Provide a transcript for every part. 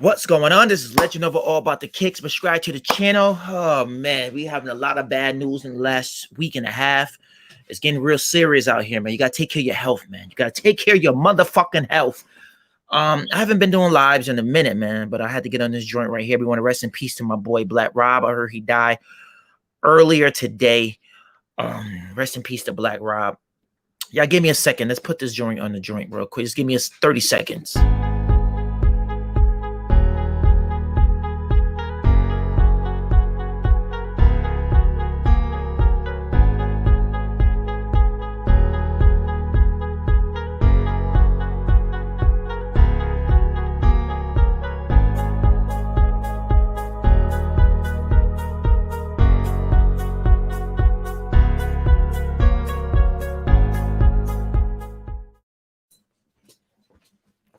What's going on? This is Legend Over All About the Kicks. Subscribe to the channel. Oh man, we having a lot of bad news in the last week and a half. It's getting real serious out here, man. You gotta take care of your health, man. You gotta take care of your motherfucking health. I haven't been doing lives in a minute, man, but I had to get on this joint right here. We want to rest in peace to my boy Black Rob. I heard he died earlier today. Rest in peace to Black Rob. Y'all give me a second. Let's put this joint on the joint real quick. Just give me 30 seconds.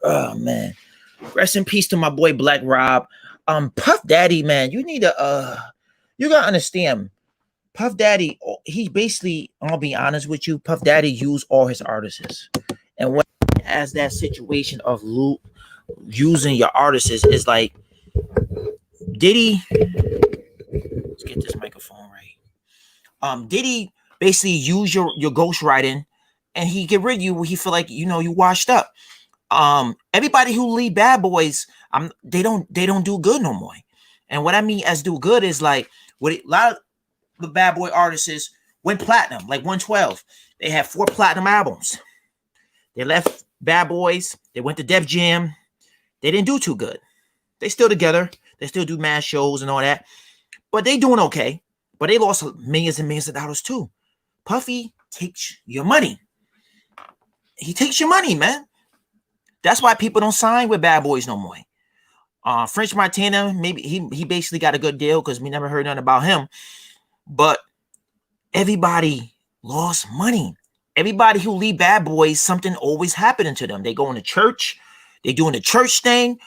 Oh man, rest in peace to my boy Black Rob. Puff Daddy, man, you need to you gotta understand. Puff Daddy, he basically, I'll be honest with you, Puff Daddy used all his artists, and when as that situation of using your artists is like Diddy. Let's get this microphone right. Diddy basically use your ghostwriting, and he get rid of you when he feel like you washed up. Everybody who leave Bad Boys, they don't do good no more. And what I mean as do good is like what a lot of the Bad Boy artists went platinum, like 112. They had 4 platinum albums. They left Bad Boys. They went to Def Jam. They didn't do too good. They still together. They still do mad shows and all that. But they doing okay. But they lost millions and millions of dollars too. Puffy takes your money. He takes your money, man. That's why people don't sign with Bad Boys no more. French Montana, maybe he basically got a good deal because we never heard nothing about him. But everybody lost money. Everybody who leave Bad Boys, something always happening to them. They go into church. They doing the church thing.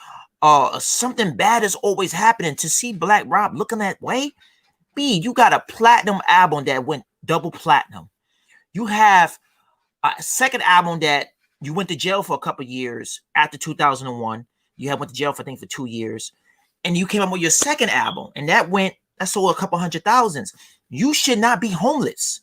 Something bad is always happening. To see Black Rob looking that way, you got a platinum album that went double platinum. You have a second album that you went to jail for a couple of years after 2001. You went to jail for, I think, for 2 years. And you came up with your second album. And that sold a couple 100,000. You should not be homeless.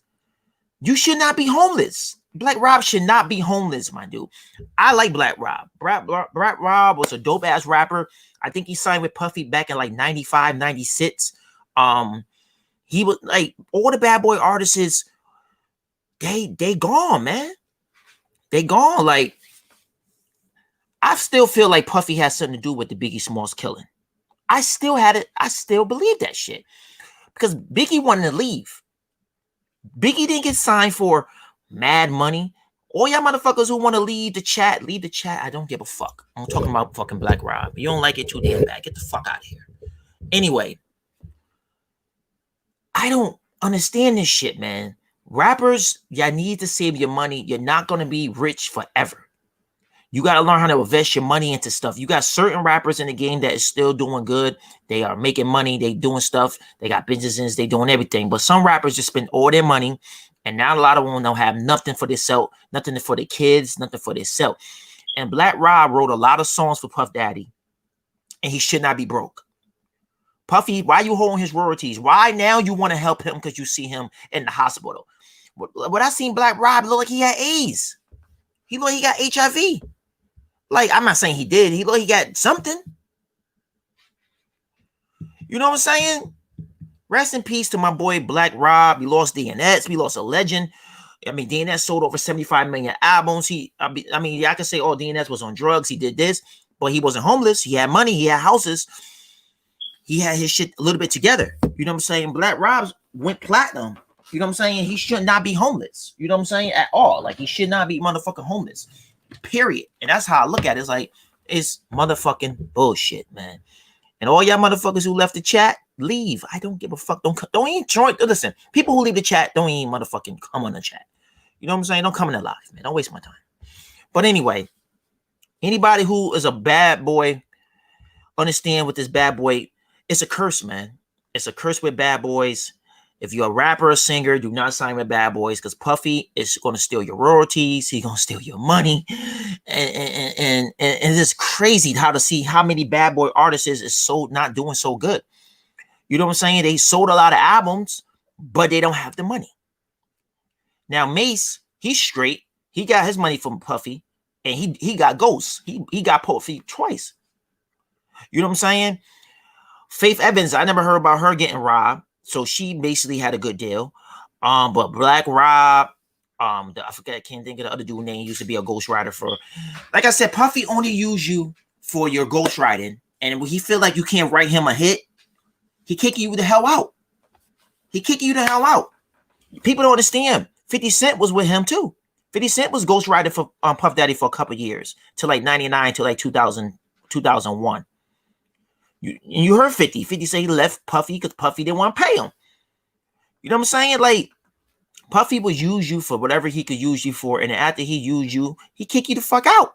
You should not be homeless. Black Rob should not be homeless, my dude. I like Black Rob. Black Rob was a dope-ass rapper. I think he signed with Puffy back in like 95, 96. He was like, all the Bad Boy artists, they gone, man. They gone. Like, I still feel like Puffy has something to do with the Biggie Smalls killing. I still believe that shit. Because Biggie wanted to leave. Biggie didn't get signed for mad money. All y'all motherfuckers who want to leave the chat. I don't give a fuck. I'm talking about fucking Black Rob. You don't like it too damn bad. Get the fuck out of here. Anyway, I don't understand this shit, man. Rappers, y'all need to save your money. You're not going to be rich forever. You got to learn how to invest your money into stuff. You got certain rappers in the game that is still doing good. They are making money. They doing stuff. They got businesses. They doing everything. But some rappers just spend all their money. And now a lot of them don't have nothing for themselves, nothing for their kids, nothing for themselves. And Black Rob wrote a lot of songs for Puff Daddy. And he should not be broke. Puffy, why you holding his royalties? Why now you want to help him because you see him in the hospital? What I seen Black Rob look like he had AIDS. He looked like he got HIV. Like, I'm not saying he did. He looked like he got something. You know what I'm saying? Rest in peace to my boy Black Rob. We lost DNS. We lost a legend. I mean, DNS sold over 75 million albums. I can say, oh, DNS was on drugs. He did this, but he wasn't homeless. He had money. He had houses. He had his shit a little bit together. You know what I'm saying? Black Rob went platinum. You know what I'm saying? He should not be homeless. You know what I'm saying? At all. Like, he should not be motherfucking homeless. Period. And that's how I look at it. It's like, it's motherfucking bullshit, man. And all y'all motherfuckers who left the chat, leave. I don't give a fuck. Don't even join. Listen, people who leave the chat, don't even motherfucking come on the chat. You know what I'm saying? Don't come in the live, man. Don't waste my time. But anyway, anybody who is a bad boy, understand with this Bad Boy, it's a curse, man. It's a curse with Bad Boys. If you're a rapper or singer, do not sign with Bad Boys because Puffy is going to steal your royalties. He's going to steal your money. And it's crazy how to see how many Bad Boy artists is so not doing so good. You know what I'm saying? They sold a lot of albums, but they don't have the money. Now, Mace, he's straight. He got his money from Puffy, and he got Ghost. He got Puffy twice. You know what I'm saying? Faith Evans, I never heard about her getting robbed, so she basically had a good deal. But Black Rob, I forget, I can't think of the other dude name. He used to be a ghostwriter for. Like I said, Puffy only use you for your ghostwriting, and when he feel like you can't write him a hit, he kicking you the hell out. He kicking you the hell out. People don't understand. 50 Cent was with him too. 50 Cent was ghostwriter for Puff Daddy for a couple years, till like 99, till like 2000, 2001. You heard 50. 50 say he left Puffy because Puffy didn't want to pay him. You know what I'm saying? Like, Puffy would use you for whatever he could use you for, and after he used you, he kick you the fuck out.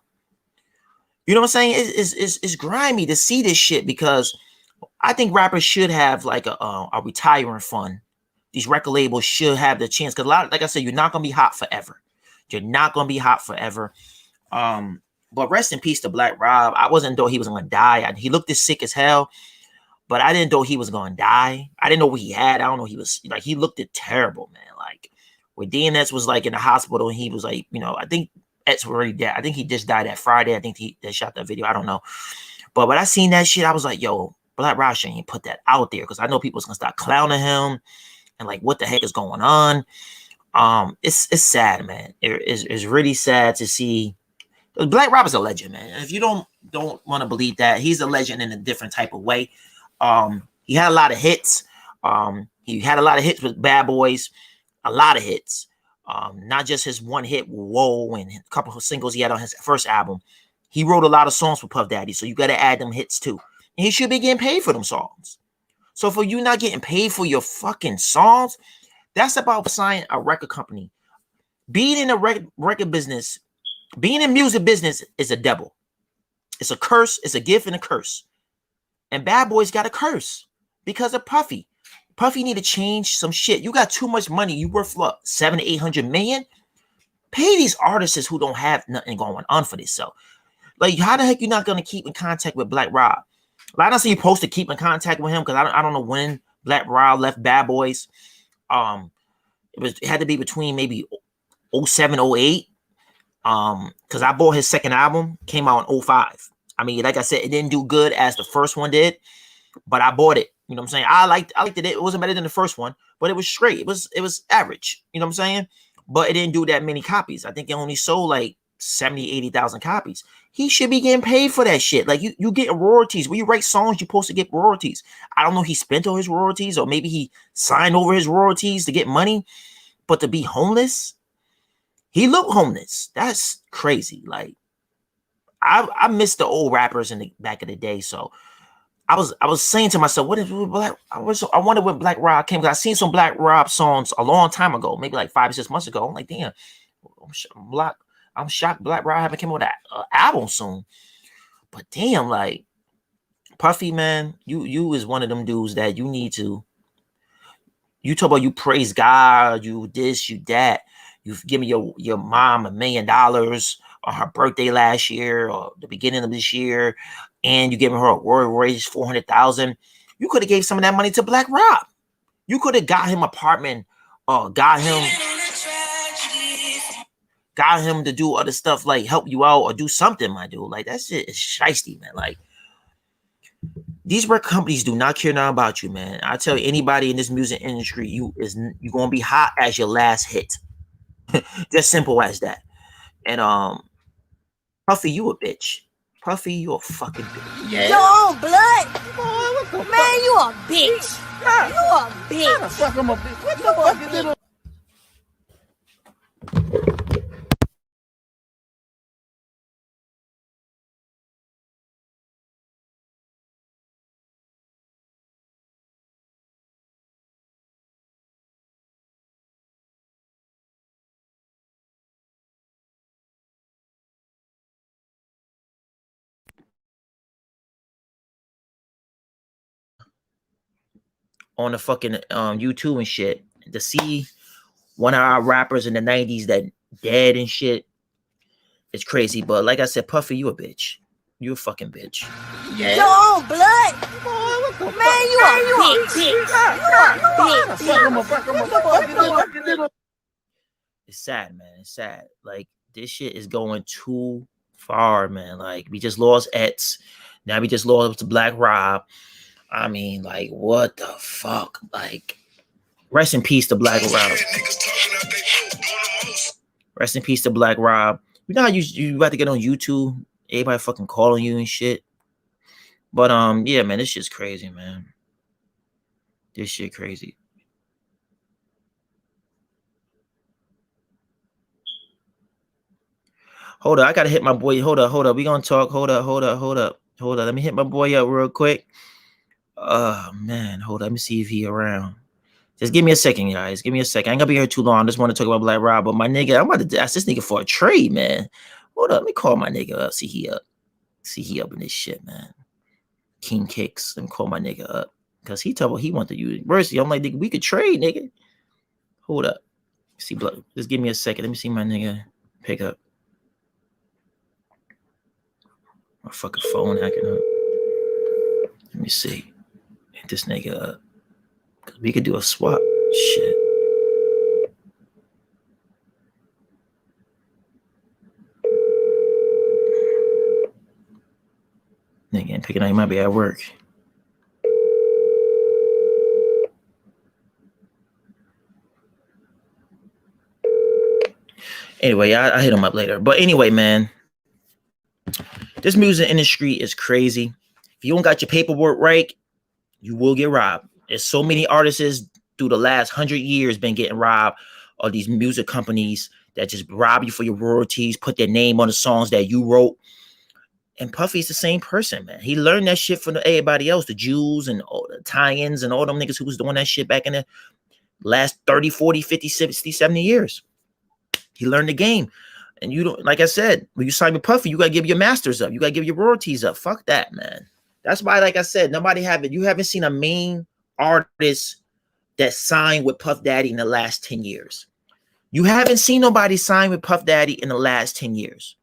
You know what I'm saying? It's grimy to see this shit because I think rappers should have like a retiring fund. These record labels should have the chance because a lot, like I said, you're not gonna be hot forever. You're not gonna be hot forever. But rest in peace to Black Rob. I wasn't though he was gonna die. He looked as sick as hell, but I didn't know he was gonna die. I didn't know what he had. I don't know. He was like he looked it terrible, man. Like where DNS was like in the hospital and he was like, I think X already dead. I think he just died that Friday. I think they shot that video. I don't know. But when I seen that shit, I was like, yo, Black Rob ain't put that out there because I know people's gonna start clowning him and like what the heck is going on. It's sad, man. It's really sad to see. Black Rob is a legend, man. If you don't want to believe that, he's a legend in a different type of way. He had a lot of hits. He had a lot of hits with Bad Boys, a lot of hits. Not just his one hit, Whoa, and a couple of singles he had on his first album. He wrote a lot of songs for Puff Daddy, so you got to add them hits too. And he should be getting paid for them songs. So for you not getting paid for your fucking songs, that's about signing a record company. Being in a record business, being in music business is a devil. It's a curse. It's a gift and a curse. And Bad Boys got a curse because of Puffy. Puffy need to change some shit. You got too much money. You worth what, 700 to 800 million? Pay these artists who don't have nothing going on for themselves. Like, how the heck you not gonna keep in contact with Black Rob? Like, I don't see you supposed to keep in contact with him because I don't know when Black Rob left Bad Boys. It had to be between maybe 07, 08. Because I bought his second album, came out in 05. I mean, like I said, it didn't do good as the first one did, but I bought it. You know what I'm saying? I liked it. It wasn't better than the first one, but it was straight. It was average. You know what I'm saying? But it didn't do that many copies. I think it only sold like 70, 80,000 copies. He should be getting paid for that shit. Like you get royalties. When you write songs, you're supposed to get royalties. I don't know if he spent all his royalties or maybe he signed over his royalties to get money, but to be homeless, he looked homeless. That's crazy. Like I miss the old rappers in the back of the day. So I was saying to myself, what if Black? I wonder when Black Rob came. Because I seen some Black Rob songs a long time ago, maybe like 5 or 6 months ago. I'm like, damn, I'm shocked Black Rob haven't came out with that album soon. But damn, like Puffy, man, you is one of them dudes that you need to. You talk about you praise God, you this, you that. You've given your mom $1 million on her birthday last year or the beginning of this year, and you giving her a Royal Raise 400,000. You could have gave some of that money to Black Rob. You could have got him apartment, or got him to do other stuff like help you out or do something, my dude. Like that shit is shiesty, man. Like these record companies do not care now about you, man. I tell you, anybody in this music industry, you gonna be hot as your last hit. Just simple as that. And Puffy, you a bitch. Puffy, you a fucking bitch. Yeah. Your own blood? Boy, man, you a bitch. God, you a bitch. How the fuck I'm a bitch? What the fuck is it? on the fucking YouTube and shit. To see one of our rappers in the 90s that dead and shit, it's crazy. But like I said, Puffy, you a bitch. You a fucking bitch. Yeah. Your own blood. Man, you a bitch. It's sad, man. It's sad. Like, this shit is going too far, man. Like, we just lost Ets. Now we just lost Black Rob. I mean, like, what the fuck? Like, rest in peace to Black Rob. Rest in peace to Black Rob. You know how you about to get on YouTube? Everybody fucking calling you and shit. But yeah, man, this shit's crazy, man. This shit crazy. Hold up, I gotta hit my boy. Hold up. We gonna talk. Hold up. Let me hit my boy up real quick. Oh man, hold up. Let me see if he around. Just give me a second, guys. Give me a second. I ain't gonna be here too long. I just want to talk about Black Rob. But my nigga, I'm about to ask this nigga for a trade, man. Hold up, let me call my nigga up. See he up. See he up in this shit, man. King Kicks. Let me call my nigga up. Cause he told me he want to use Mercy. I'm like, nigga, we could trade, nigga. Hold up. See, just give me a second. Let me see my nigga pick up. My fucking phone hacking up. Let me see. Hit this nigga up. Cause we could do a swap. Shit. Nigga ain't picking up. He might be at work. Anyway, I hit him up later. But anyway, man, this music industry is crazy. If you don't got your paperwork right, you will get robbed. There's so many artists through the last 100 years been getting robbed of these music companies that just rob you for your royalties, put their name on the songs that you wrote. And Puffy's the same person, man. He learned that shit from everybody else, the Jews and all the Italians and all them niggas who was doing that shit back in the last 30, 40, 50, 60, 70 years. He learned the game. And you don't, like I said, when you sign with Puffy, you got to give your masters up. You got to give your royalties up. Fuck that, man. That's why, like I said, you haven't seen a main artist that signed with Puff Daddy in the last 10 years. You haven't seen nobody sign with Puff Daddy in the last 10 years.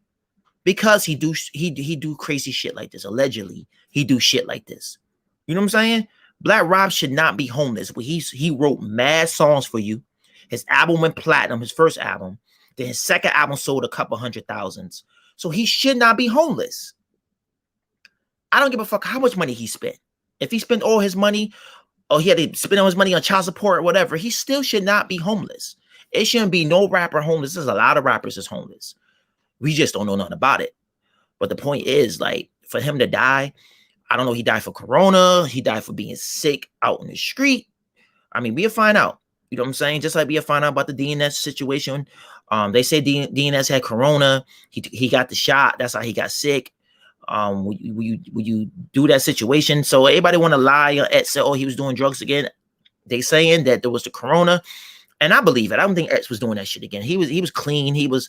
Because he do crazy shit like this. Allegedly, he do shit like this. You know what I'm saying? Black Rob should not be homeless. He wrote mad songs for you. His album went platinum, his first album. Then his second album sold a couple 100,000. So he should not be homeless. I don't give a fuck how much money he spent. If he spent all his money, or he had to spend all his money on child support or whatever, he still should not be homeless. It shouldn't be no rapper homeless. There's a lot of rappers that's homeless. We just don't know nothing about it. But the point is, like, for him to die, I don't know, he died for corona. He died for being sick out in the street. I mean, we'll find out. You know what I'm saying? Just like we'll find out about the DNS situation. They say DNS had corona. He got the shot. That's how he got sick. Will you do that situation? So everybody want to lie and say, oh, he was doing drugs again. They saying that there was the corona. And I believe it. I don't think X was doing that shit again. He was clean. He was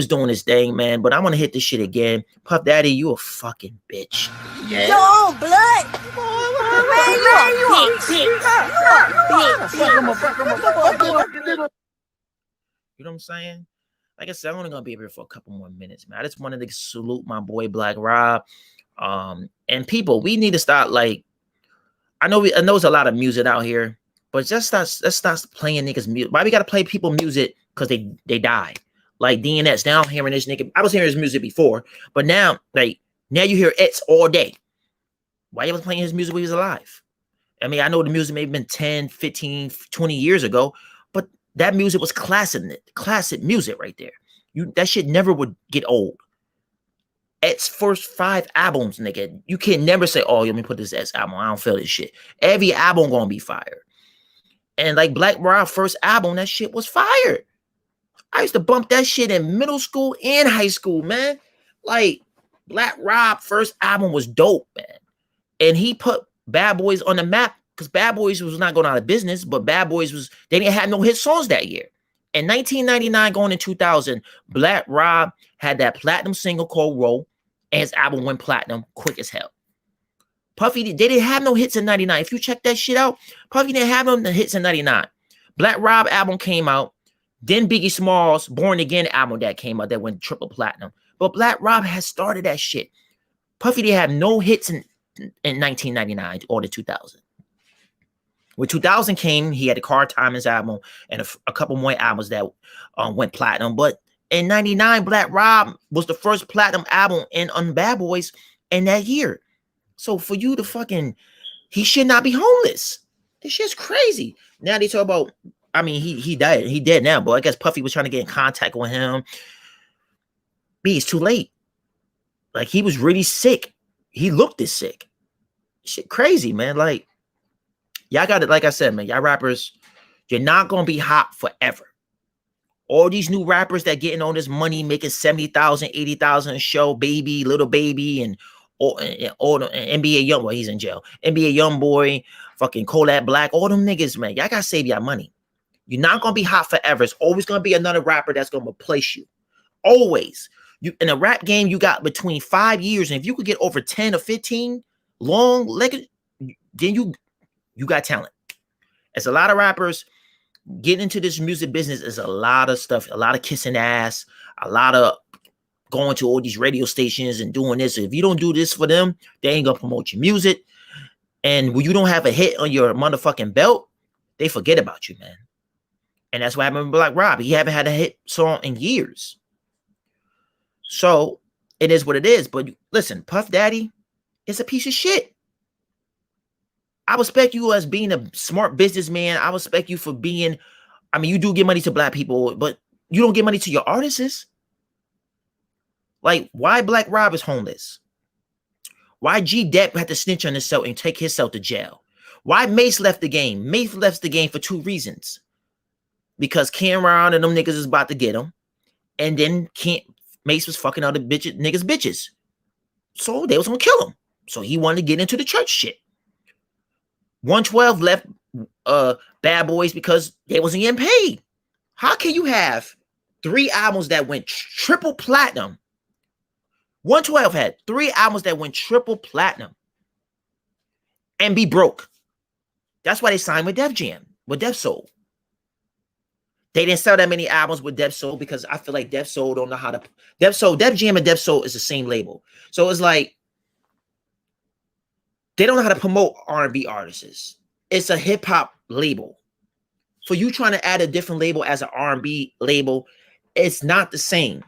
doing his thing, man. But I'm gonna hit this shit again. Puff Daddy, you a fucking bitch. Yeah. Your own blood. Man, you a bitch. You know what I'm saying? Like I said, I'm only gonna be here for a couple more minutes, man. I just wanted to salute my boy Black Rob. And people, we need to start, like, I know there's a lot of music out here, but let's start playing niggas music. Why we gotta play people music? Because they died. Like DNS. Now I'm hearing this nigga. I was hearing his music before, but now you hear Ets all day. Why you was playing his music when he was alive? I mean, I know the music may have been 10, 15, 20 years ago, but that music was classic music right there. That shit never would get old. Ets first 5 albums, nigga. You can never say, oh, let me put this Ets album. I don't feel this shit. Every album gonna be fire. And like Black Rob first album, that shit was fire. I used to bump that shit in middle school and high school, man. Like, Black Rob first album was dope, man. And he put Bad Boys on the map because Bad Boys was not going out of business, but Bad Boys they didn't have no hit songs that year. In 1999, going in 2000, Black Rob had that platinum single called Roll, and his album went platinum quick as hell. Puffy, they didn't have no hits in 99. If you check that shit out, Puffy didn't have no hits in 99. Black Rob album came out. Then Biggie Smalls' Born Again album that came out that went triple platinum. But Black Rob has started that shit. Puffy didn't have no hits in 1999 or the 2000. When 2000 came, he had the Car Timers album and a couple more albums that went platinum. But in 99, Black Rob was the first platinum album on Bad Boys in that year. So for you to fucking, he should not be homeless. This shit's crazy. Now they talk about, I mean, he died. He dead now, but I guess Puffy was trying to get in contact with him. B, it's too late. Like, he was really sick. He looked this sick. Shit crazy, man. Like, y'all got it. Like I said, man, y'all rappers, you're not going to be hot forever. All these new rappers that getting all this money, making 70,000, 80,000 a show, Baby, Little Baby, and all the NBA Youngboy, he's in jail. NBA Youngboy, fucking Kodak Black, all them niggas, man. Y'all got to save y'all money. You're not going to be hot forever. It's always going to be another rapper that's going to replace you. Always. You in a rap game, you got between 5 years, and if you could get over 10 or 15 long legged, then you got talent. There's a lot of rappers getting into this music business. Is a lot of stuff, a lot of kissing ass, a lot of going to all these radio stations and doing this. If you don't do this for them, they ain't gonna promote your music. And when you don't have a hit on your motherfucking belt, they forget about you, man. And that's what happened with Black Rob. He haven't had a hit song in years. So it is what it is. But listen, Puff Daddy is a piece of shit. I respect you as being a smart businessman. I respect you for being, I mean, you do give money to black people, but you don't give money to your artists. Like, why Black Rob is homeless? Why G Depp had to snitch on himself and take himself to jail? Why Mace left the game? Mace left the game for 2 reasons. Because Cameron and them niggas is about to get him. And then Mace was fucking other niggas bitches. So they was gonna kill him. So he wanted to get into the church shit. 112 left Bad Boys because they wasn't getting paid. How can you have 3 albums that went triple platinum? 112 had 3 albums that went triple platinum and be broke. That's why they signed with Def Jam, with Def Soul. They didn't sell that many albums with Def Soul because I feel like Def Soul don't know how to. Def Jam and Def Soul is the same label. So it's like they don't know how to promote R&B artists. It's a hip hop label. For you trying to add a different label as an R&B label, it's not the same.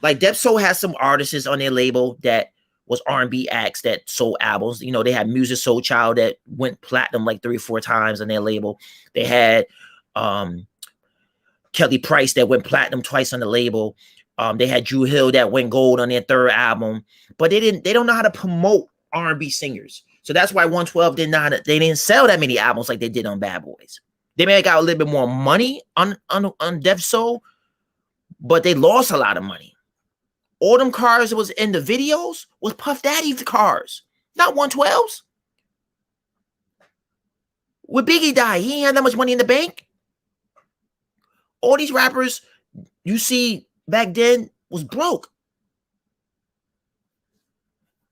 Like Def Soul has some artists on their label that was R&B acts that sold albums. You know, they had Music Soul Child that went platinum like 3 or 4 times on their label. They had Kelly Price that went platinum twice on the label. They had Drew Hill that went gold on their 3rd album, but they don't know how to promote R&B singers. So that's why 112 they didn't sell that many albums like they did on Bad Boys. They may have got a little bit more money on Def Soul, but they lost a lot of money. All them cars that was in the videos was Puff Daddy's cars, not 112's. When Biggie died, he ain't had that much money in the bank. All these rappers you see back then was broke.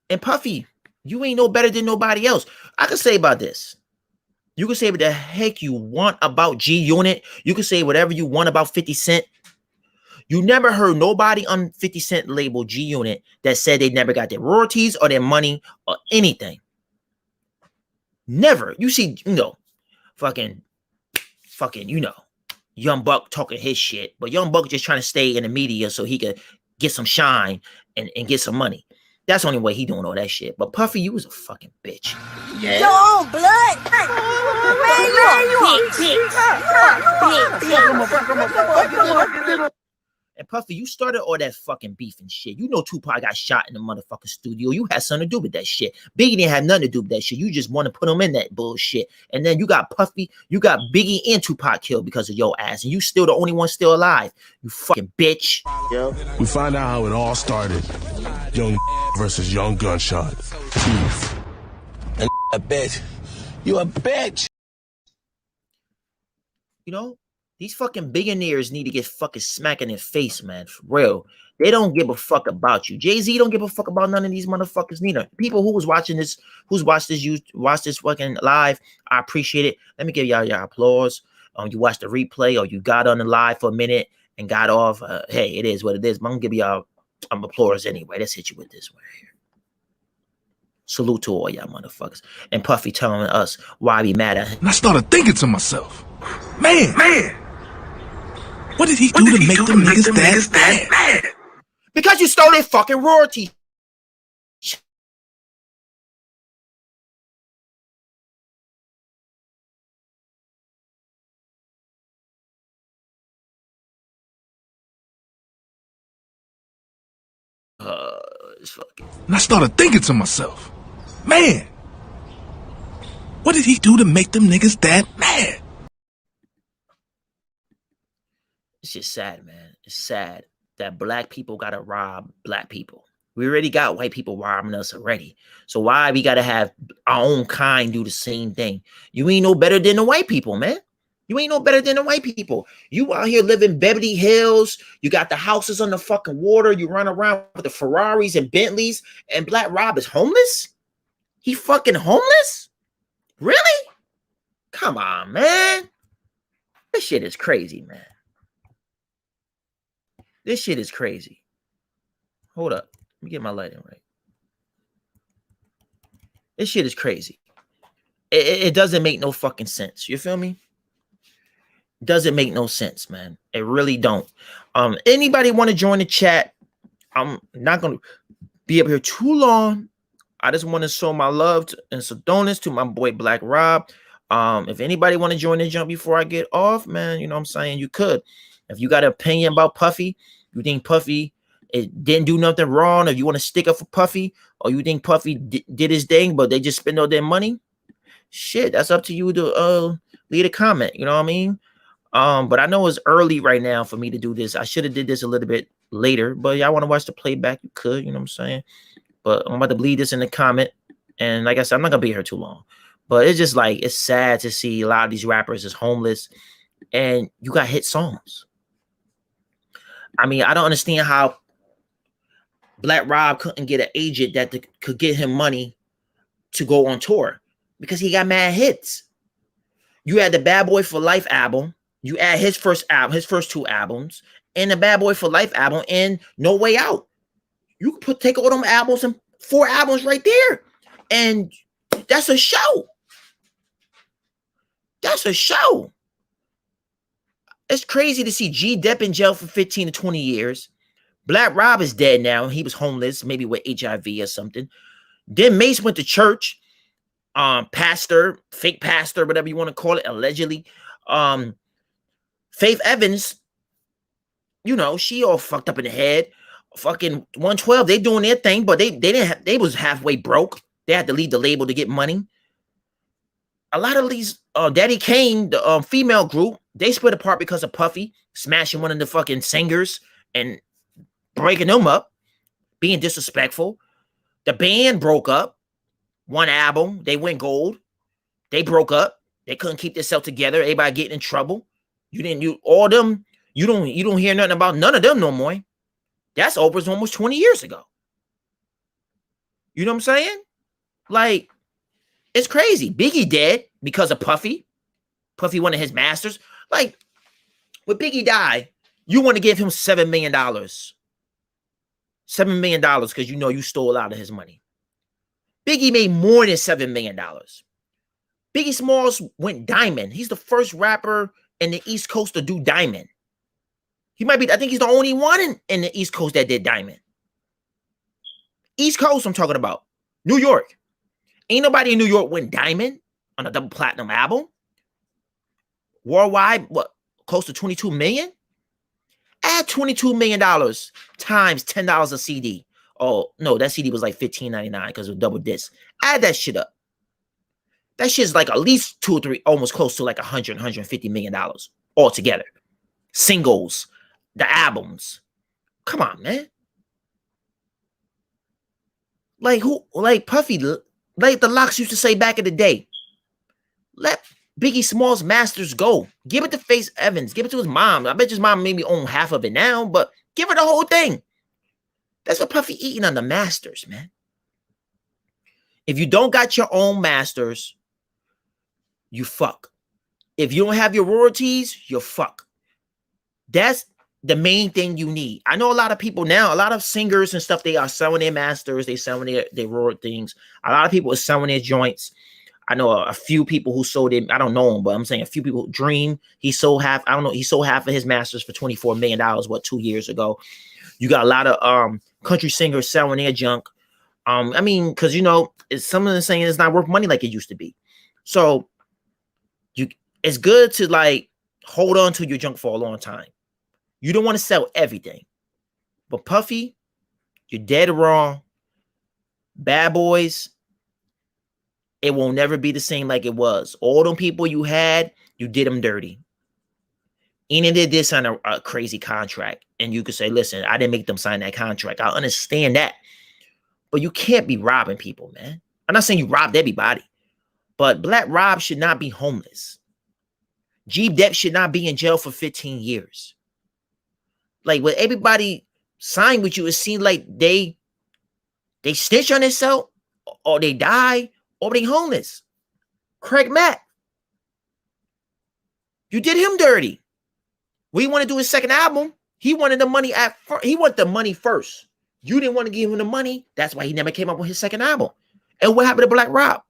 And Puffy, you ain't no better than nobody else. I can say about this. You can say what the heck you want about G Unit. You can say whatever you want about 50 Cent. You never heard nobody on 50 Cent label G Unit that said they never got their royalties or their money or anything. Never. You see, fucking, Young Buck talking his shit, but Young Buck just trying to stay in the media so he could get some shine and get some money. That's the only way he doing all that shit. But Puffy, you was a fucking bitch. Yeah. Your own blood. Man, you a bitch. And Puffy, you started all that fucking beef and shit. You know Tupac got shot in the motherfucking studio. You had something to do with that shit. Biggie didn't have nothing to do with that shit. You just want to put him in that bullshit. And then you got Puffy, you got Biggie and Tupac killed because of your ass. And you still the only one still alive. You fucking bitch. Yo. We find out how it all started. Young versus Young Gunshot. Beef. And a bitch. You a bitch. You know? These fucking billionaires need to get fucking smacked in their face, man. For real. They don't give a fuck about you. Jay-Z don't give a fuck about none of these motherfuckers neither. People who was watching this, who's watched this fucking live, I appreciate it. Let me give y'all your applause. You watched the replay or you got on the live for a minute and got off. Hey, it is what it is. I'm gonna give y'all applause anyway. Let's hit you with this one here. Salute to all y'all motherfuckers. And Puffy telling us why we mad at him. And I started thinking to myself, man, what did he do to make them niggas that mad? Because you stole their fucking royalty. And I started thinking to myself, man, what did he do to make them niggas that mad? It's just sad, man. It's sad that black people gotta rob black people. We already got white people robbing us already. So why we gotta have our own kind do the same thing? You ain't no better than the white people, man. You ain't no better than the white people. You out here living Beverly Hills. You got the houses on the fucking water. You run around with the Ferraris and Bentleys. And Black Rob is homeless? He fucking homeless? Really? Come on, man. This shit is crazy, man. This shit is crazy. Hold up. Let me get my lighting right. This shit is crazy. It doesn't make no fucking sense. You feel me? Doesn't make no sense, man. It really don't. Anybody want to join the chat? I'm not going to be up here too long. I just want to show my love and donuts to my boy Black Rob. If anybody want to join the jump before I get off, man, you know what I'm saying? You could. If you got an opinion about Puffy, you think Puffy it didn't do nothing wrong, if you want to stick up for Puffy, or you think Puffy did his thing, but they just spend all their money, shit, that's up to you to leave a comment. You know what I mean? But I know it's early right now for me to do this. I should have did this a little bit later, but y'all want to watch the playback, you could, you know what I'm saying? But I'm about to bleed this in the comment. And like I said, I'm not gonna be here too long. But it's just like, it's sad to see a lot of these rappers is homeless and you got hit songs. I mean, I don't understand how Black Rob couldn't get an agent that could get him money to go on tour because he got mad hits. You had the Badboy for Life album. You add his first album, his first two albums, and the Badboy for Life album, and No Way Out. You could take all them albums and 4 albums right there, and that's a show. That's a show. It's crazy to see G Depp in jail for 15 to 20 years. Black Rob is dead now. He was homeless, maybe with HIV or something. Then Mace went to church. Pastor, fake pastor, whatever you want to call it, allegedly. Faith Evans, you know, she all fucked up in the head. Fucking 112, they doing their thing, but they didn't have, they was halfway broke. They had to leave the label to get money. A lot of these Daddy Kane, the female group, they split apart because of Puffy smashing one of the fucking singers and breaking them up, being disrespectful. The band broke up. One album, they went gold. They broke up. They couldn't keep themselves together. Everybody getting in trouble. You don't hear nothing about none of them no more. That's over almost 20 years ago. You know what I'm saying? Like, it's crazy. Biggie dead because of Puffy. Puffy, one of his masters. Like, when Biggie died, you want to give him $7 million. $7 million because you know you stole out of his money. Biggie made more than $7 million. Biggie Smalls went diamond. He's the first rapper in the East Coast to do diamond. He might be, I think he's the only one in the East Coast that did diamond. East Coast, I'm talking about. New York. Ain't nobody in New York went diamond on a double platinum album. Worldwide, what, close to 22 million? Add $22 million times $10 a CD. Oh, no, that CD was like $15.99 because it was double disc. Add that shit up. That shit's like at least 2 or 3, almost close to like $150 million altogether. Singles, the albums. Come on, man. Like who, like Puffy, like the Locks used to say back in the day. Let Biggie Smalls masters go. Give it to Faith Evans. Give it to his mom. I bet his mom maybe own half of it now, but give her the whole thing. That's what Puffy eating on the masters, man. If you don't got your own masters, you fuck. If you don't have your royalties, you fuck. That's the main thing you need. I know a lot of people now, a lot of singers and stuff, they are selling their masters, they selling their royal things. A lot of people are selling their joints. I know a few people who sold it. I don't know him, but I'm saying a few people. Dream, he sold half. I don't know. He sold half of his masters for $24 million. What, 2 years ago? You got a lot of country singers selling their junk. I mean, because some of them saying it's not worth money like it used to be. So it's good to like hold on to your junk for a long time. You don't want to sell everything. But Puffy, you're dead wrong. Bad Boys, it will never be the same like it was. All them people you had, you did them dirty. Ena did this on a crazy contract. And you could say, listen, I didn't make them sign that contract. I understand that. But you can't be robbing people, man. I'm not saying you robbed everybody. But Black Rob should not be homeless. G Depp should not be in jail for 15 years. Like, when everybody signed with you, it seemed like they snitch on themselves, or they die, or they homeless. Craig Mack, you did him dirty. We want to do his second album. He wanted the money he wanted the money first. You didn't want to give him the money. That's why he never came up with his second album. And what happened to Black Rob?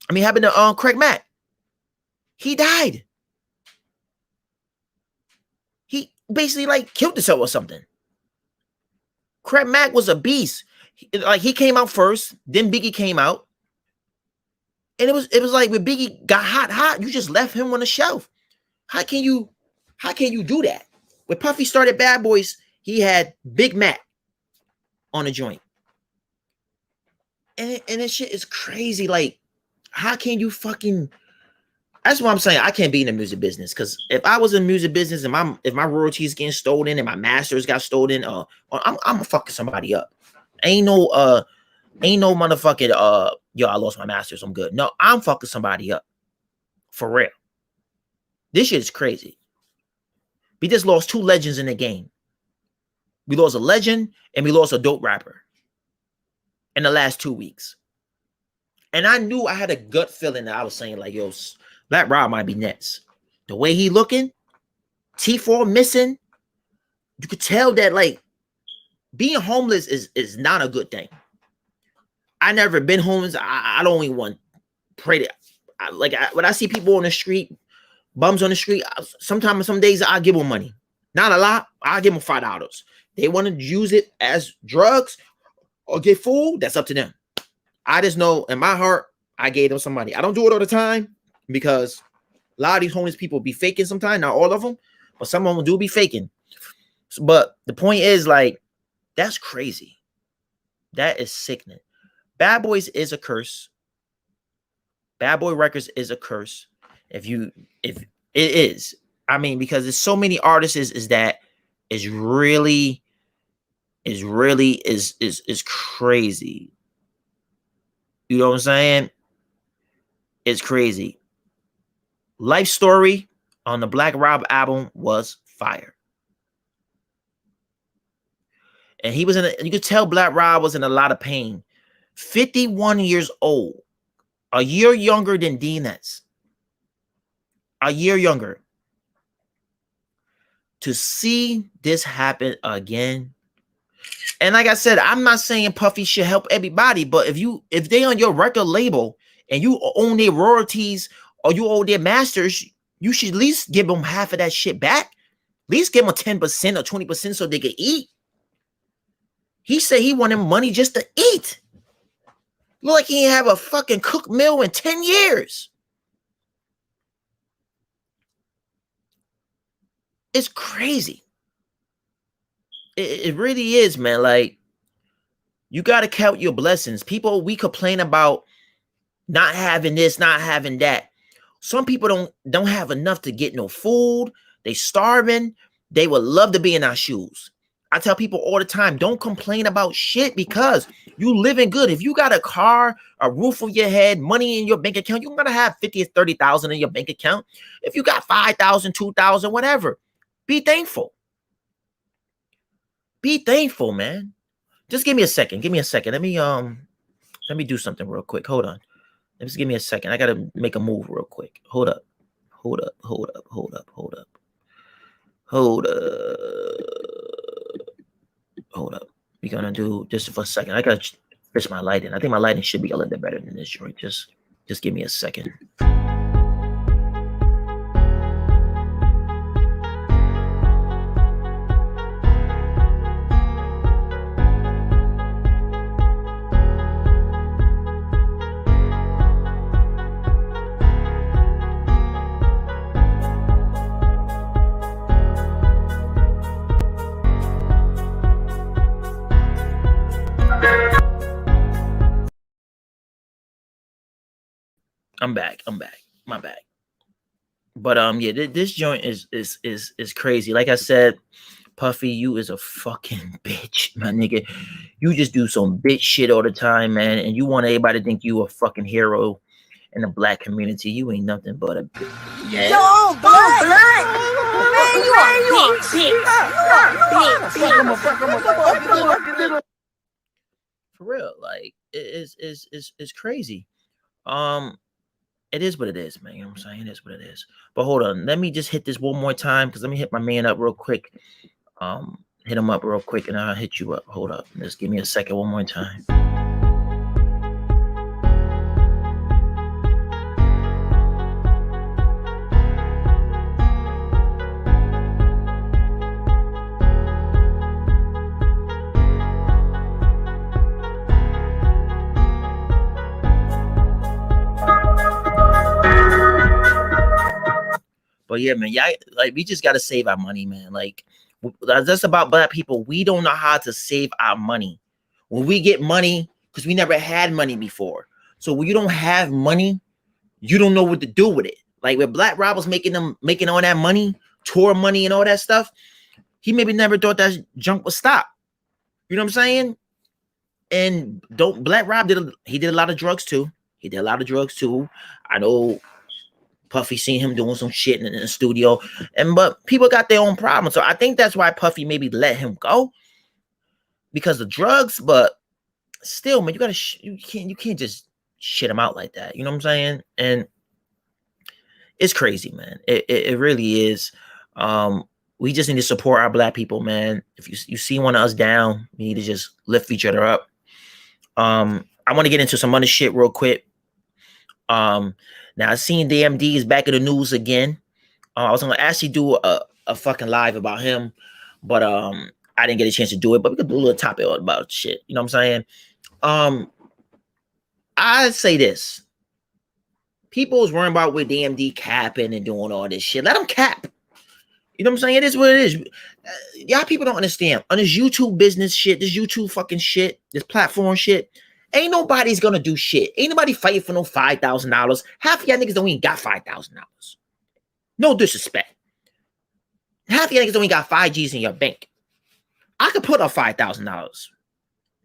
I mean, happened to Craig Mack. He died. He basically like killed himself or something. Craig Mack was a beast. He came out first, then Biggie came out. And it was like when Biggie got hot, you just left him on the shelf. How can you do that? When Puffy started Bad Boys, he had Big Mac on a joint. And this shit is crazy. Like, how can you fucking... That's what I'm saying. I can't be in the music business, because if I was in the music business and if my royalties getting stolen and my masters got stolen, I'm fucking somebody up. Ain't no motherfucking yo, I lost my masters, I'm good. No, I'm fucking somebody up. For real. This shit is crazy. We just lost 2 legends in the game. We lost a legend and we lost a dope rapper in the last 2 weeks. And I knew, I had a gut feeling that I was saying, like, yo, Black Rob might be next. The way he looking, T4 missing, you could tell that, like, being homeless is not a good thing. I never been homeless. I don't even want to pray that. When I see people on the street, bums on the street, sometimes, some days I give them money. Not a lot. I give them $5. They want to use it as drugs or get food. That's up to them. I just know in my heart, I gave them some money. I don't do it all the time, because a lot of these homeless people be faking sometimes. Not all of them, but some of them do be faking. But the point is, like, that's crazy. That is sickening. Bad Boys is a curse. Bad Boy Records is a curse. If it is, I mean, because there's so many artists is really crazy. You know what I'm saying? It's crazy. Life Story on the Black Rob album was fire. And he was you could tell Black Rob was in a lot of pain. 51 years old, a year younger than D-Nuts. A year younger. To see this happen again. And like I said, I'm not saying Puffy should help everybody, but if they on your record label and you own their royalties or you own their masters, you should at least give them half of that shit back. At least give them 10% or 20% so they can eat. He said he wanted money just to eat. Look like he ain't have a fucking cooked meal in 10 years. It's crazy. It really is, man. Like, you got to count your blessings. People, we complain about not having this, not having that. Some people don't have enough to get no food. They starving. They would love to be in our shoes. I tell people all the time, don't complain about shit, because you living good. If you got a car, a roof over your head, money in your bank account, you're going to have 50 or 30,000 in your bank account. If you got 5,000, 2,000, whatever, be thankful. Be thankful, man. Just give me a second. Give me a second. Let me do something real quick. Hold on. Just give me a second. I gotta make a move real quick. Hold up. Hold up. Hold up. Hold up. Hold up. Hold up. Hold up. We're gonna do this for a second. I gotta fix my lighting. I think my lighting should be a little bit better than this joint. Just give me a second. I'm back. My bad. But yeah, this joint is crazy. Like I said, Puffy, you is a fucking bitch, my nigga. You just do some bitch shit all the time, man. And you want everybody to think you a fucking hero in the black community. You ain't nothing but a bitch. Yeah. Yo, black. Man, you a bitch. For real, like it's crazy. It is what it is, man. You know what I'm saying? It is what it is. But hold on, let me just hit this one more time because let me hit my man up real quick. Hit him up real quick, and I'll hit you up. Hold up, just give me a second, one more time. But yeah, man, yeah, like we just gotta save our money, man. Like that's about black people. We don't know how to save our money. When we get money, because we never had money before. So when you don't have money, you don't know what to do with it. Like when Black Rob was making all that money, tour money and all that stuff, he maybe never thought that junk would stop. You know what I'm saying? And Black Rob did a lot of drugs too. He did a lot of drugs too. I know Puffy seen him doing some shit in the studio, but people got their own problems. So I think that's why Puffy maybe let him go because of drugs. But still, man, you can't just shit him out like that. You know what I'm saying? And it's crazy, man. It really is. We just need to support our black people, man. If you see one of us down, we need to just lift each other up. I want to get into some other shit real quick. Now, I seen DMD is back in the news again. I was going to actually do a fucking live about him, but I didn't get a chance to do it. But we could do a little topic about shit. You know what I'm saying? I say this. People is worrying about with DMD capping and doing all this shit. Let them cap. You know what I'm saying? It is what it is. Y'all people don't understand. On this YouTube business shit, this YouTube fucking shit, this platform shit, ain't nobody's gonna do shit. Ain't nobody fighting for no $5,000. Half of y'all niggas don't even got $5,000. No disrespect. Half of y'all niggas don't even got 5 G's in your bank. I could put up $5,000,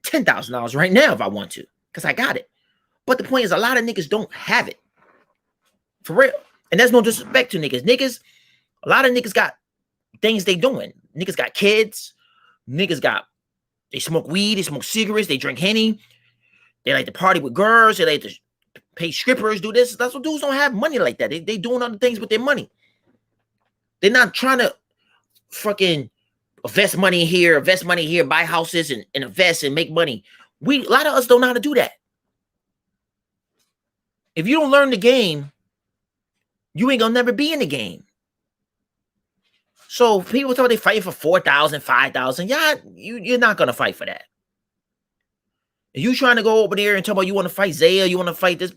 $10,000 right now if I want to, because I got it. But the point is, a lot of niggas don't have it. For real. And there's no disrespect to niggas. A lot of niggas got things they doing. Niggas got kids. They smoke weed, they smoke cigarettes, they drink Henny. They like to party with girls. They like to pay strippers, do this. That's what dudes don't have money like that. They doing other things with their money. They're not trying to fucking invest money here, buy houses and invest and make money. A lot of us don't know how to do that. If you don't learn the game, you ain't gonna never be in the game. So people thought they fighting for 4,000, 5,000. Yeah, you're not gonna fight for that. If you trying to go over there and talk about you want to fight Zaya, you want to fight this,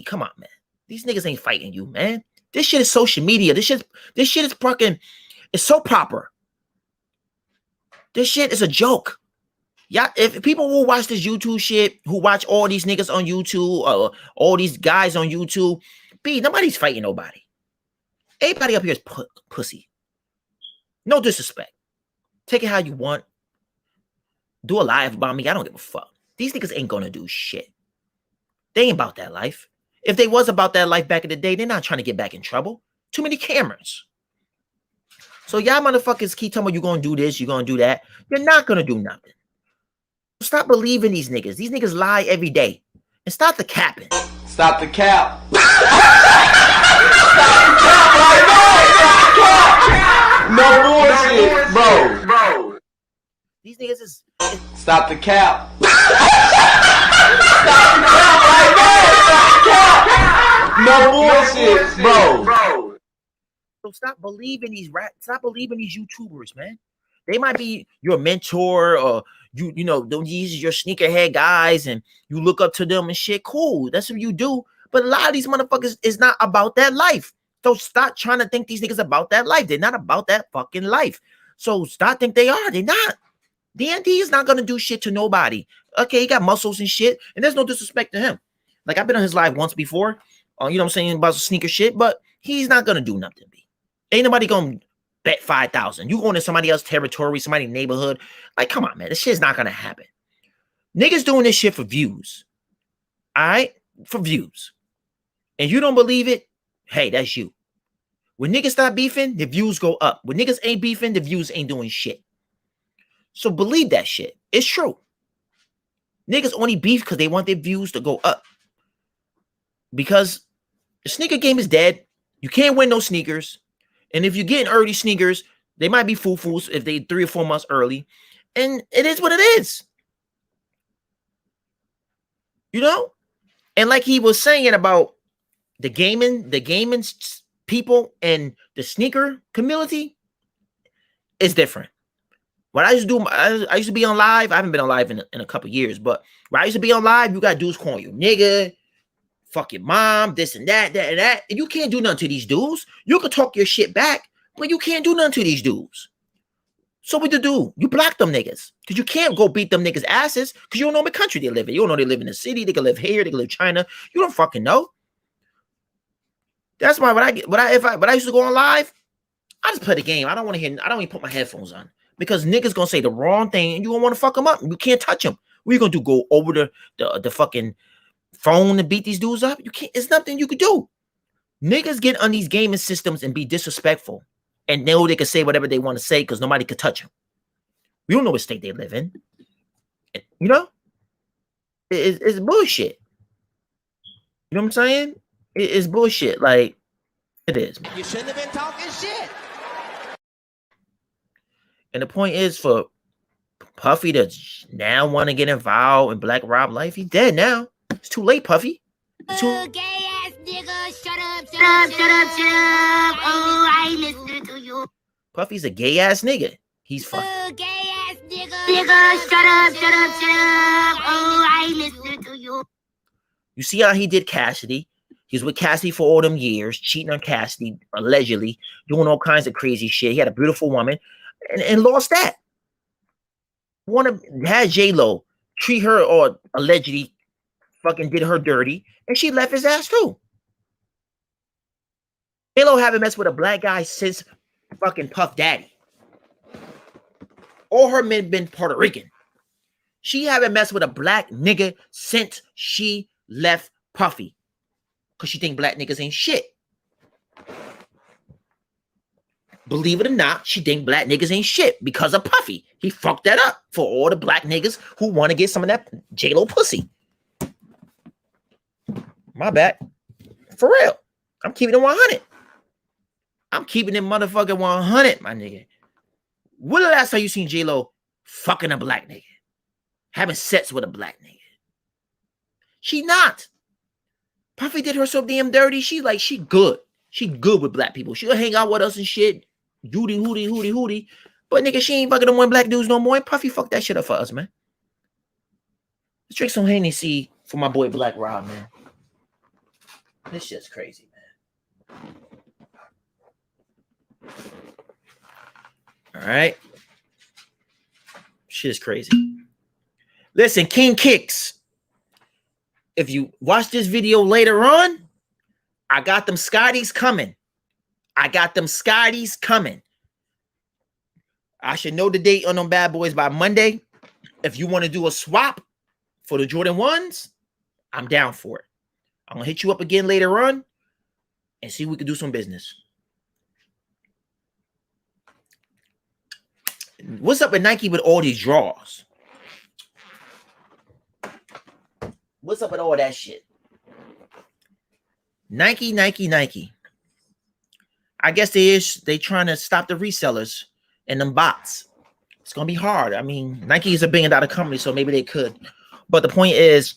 come on, man. These niggas ain't fighting you, man. This shit is social media. This shit is fucking, it's so proper. This shit is a joke. Yeah, if people will watch this YouTube shit, who watch all these niggas on YouTube, or all these guys on YouTube, nobody's fighting nobody. Everybody up here is pussy. No disrespect. Take it how you want. Do a live about me. I don't give a fuck. These niggas ain't gonna do shit. They ain't about that life. If they was about that life back in the day, they're not trying to get back in trouble. Too many cameras. So y'all motherfuckers keep telling me you're gonna do this, you're gonna do that. You're not gonna do nothing. stop believing these niggas. These niggas lie every day. And stop the capping. Stop the cap. No bullshit, bro. These niggas is Stop the cap. No bullshit, bro. so stop believing these YouTubers, man. They might be your mentor or you know, these your sneakerhead guys and you look up to them and shit. Cool. That's what you do. But a lot of these motherfuckers is not about that life. So stop trying to think these niggas about that life. They're not about that fucking life. So stop think they are. They're not. D&D is not gonna do shit to nobody. Okay, he got muscles and shit, and there's no disrespect to him. Like I've been on his live once before, you know what I'm saying, about sneaker shit, but he's not gonna do nothing. Ain't nobody gonna bet 5,000. You going to somebody else's territory, somebody's neighborhood. Like, come on, man. This shit's not gonna happen. Niggas doing this shit for views. All right? For views. And you don't believe it, hey, that's you. When niggas stop beefing, the views go up. When niggas ain't beefing, the views ain't doing shit. So believe that shit. It's true. Niggas only beef because they want their views to go up. Because the sneaker game is dead. You can't win no sneakers. And if you're getting early sneakers, they might be foo-foos if they 3 or 4 months early. And it is what it is. You know? And like he was saying about the gaming people and the sneaker community is different. What I used to do, I used to be on live. I haven't been on live in a couple years, but when I used to be on live, you got dudes calling you nigga, fuck your mom, this and that, that and that. And you can't do nothing to these dudes. You can talk your shit back, but you can't do nothing to these dudes. So what to do? You block them niggas. Because you can't go beat them niggas' asses because you don't know what country they live in. You don't know they live in the city. They can live here. They can live in China. You don't fucking know. That's why when I used to go on live, I just play the game. I don't want to hear. I don't even put my headphones on because niggas gonna say the wrong thing and you gonna want to fuck them up. You can't touch them. What you gonna do? Go over the fucking phone and beat these dudes up? You can't. It's nothing you could do. Niggas get on these gaming systems and be disrespectful and know they can say whatever they want to say because nobody could touch them. We don't know what state they live in. You know, it's bullshit. You know what I'm saying? It's bullshit. Like it is. Man. You shouldn't have been talking shit. And the point is for Puffy to now want to get involved in Black Rob life. He's dead now. It's too late, Puffy. Gay ass nigga, shut up. Oh, I ain't listening to you. Puffy's a gay ass nigga. He's fucking Gay ass nigga, shut up. Oh, I ain't listening to you. You see how he did Cassidy? He was with Cassidy for all them years, cheating on Cassidy, allegedly, doing all kinds of crazy shit. He had a beautiful woman and lost that. Had J-Lo treat her or allegedly fucking did her dirty, and she left his ass too. J-Lo haven't messed with a black guy since fucking Puff Daddy. All her men been Puerto Rican. She haven't messed with a black nigga since she left Puffy. Because she think black niggas ain't shit. Believe it or not, she think black niggas ain't shit because of Puffy. He fucked that up for all the black niggas who want to get some of that J-Lo pussy. My bad. For real. I'm keeping it 100. I'm keeping it motherfucking 100, my nigga. When the last time you seen J-Lo fucking a black nigga? Having sex with a black nigga? She not. Puffy did her so damn dirty. She good. She good with black people. She'll hang out with us and shit. Hootie. But nigga, she ain't fucking them one black dudes no more. And Puffy fucked that shit up for us, man. Let's drink some Hennessy for my boy Black Rob, man. This shit's crazy, man. All right. Shit's crazy. Listen, King Kicks. If you watch this video later on, I got them Scotties coming. I should know the date on them bad boys by Monday. If you want to do a swap for the Jordan 1s, I'm down for it. I'm going to hit you up again later on and see if we can do some business. What's up with Nike with all these draws? What's up with all that shit? Nike. I guess they trying to stop the resellers and them bots. It's gonna be hard. I mean, Nike is $1 billion company, so maybe they could. But the point is,